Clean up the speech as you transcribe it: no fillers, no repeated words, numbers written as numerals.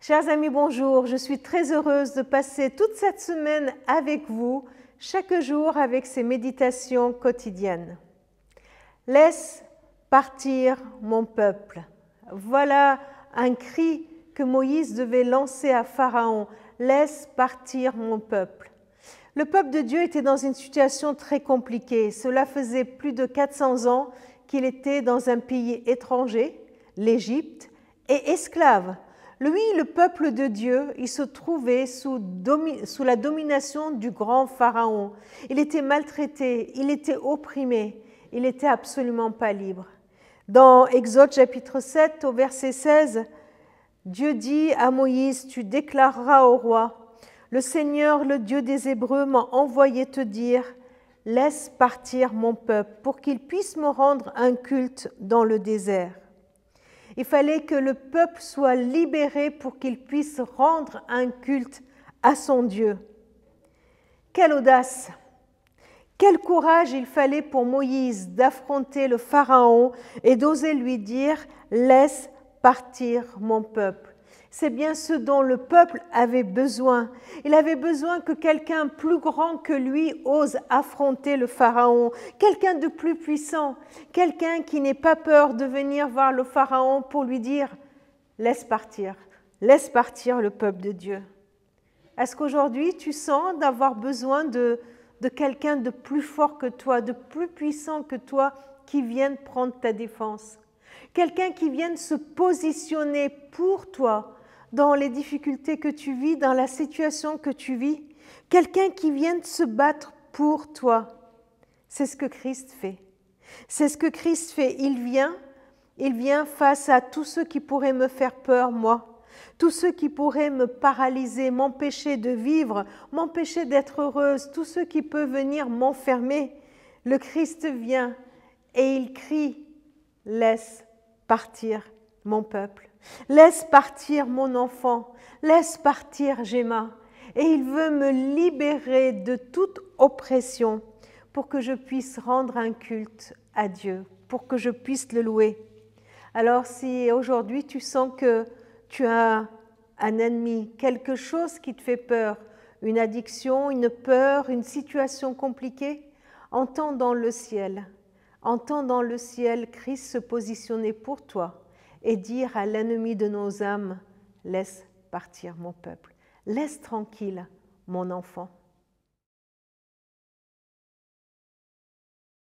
Chers amis, bonjour. Je suis très heureuse de passer toute cette semaine avec vous, chaque jour avec ces méditations quotidiennes. Laisse partir mon peuple. Voilà un cri que Moïse devait lancer à Pharaon. Laisse partir mon peuple. Le peuple de Dieu était dans une situation très compliquée. Cela faisait plus de 400 ans qu'il était dans un pays étranger, l'Égypte, et esclave. Lui, le peuple de Dieu, il se trouvait sous la domination du grand Pharaon. Il était maltraité, il était opprimé, il n'était absolument pas libre. Dans Exode chapitre 7 au verset 16, Dieu dit à Moïse, « Tu déclareras au roi, le Seigneur, le Dieu des Hébreux, m'a envoyé te dire, laisse partir mon peuple pour qu'il puisse me rendre un culte dans le désert. » Il fallait que le peuple soit libéré pour qu'il puisse rendre un culte à son Dieu. Quelle audace! Quel courage il fallait pour Moïse d'affronter le Pharaon et d'oser lui dire « Laisse partir mon peuple ». C'est bien ce dont le peuple avait besoin. Il avait besoin que quelqu'un plus grand que lui ose affronter le Pharaon, quelqu'un de plus puissant, quelqu'un qui n'ait pas peur de venir voir le Pharaon pour lui dire « Laisse partir le peuple de Dieu ». Est-ce qu'aujourd'hui tu sens d'avoir besoin de quelqu'un de plus fort que toi, de plus puissant que toi, qui vienne prendre ta défense? Quelqu'un qui vienne se positionner pour toi dans les difficultés que tu vis, dans la situation que tu vis. Quelqu'un qui vienne se battre pour toi. C'est ce que Christ fait. C'est ce que Christ fait. Il vient face à tous ceux qui pourraient me faire peur, moi. Tous ceux qui pourraient me paralyser, m'empêcher de vivre, m'empêcher d'être heureuse, tous ceux qui peuvent venir m'enfermer. Le Christ vient et il crie « Laisse partir mon peuple, laisse partir mon enfant, laisse partir Gemma. » Et il veut me libérer de toute oppression pour que je puisse rendre un culte à Dieu, pour que je puisse le louer. Alors si aujourd'hui tu sens que tu as un ennemi, quelque chose qui te fait peur, une addiction, une peur, une situation compliquée, entends dans le ciel Christ se positionner pour toi et dire à l'ennemi de nos âmes, laisse partir mon peuple, laisse tranquille mon enfant.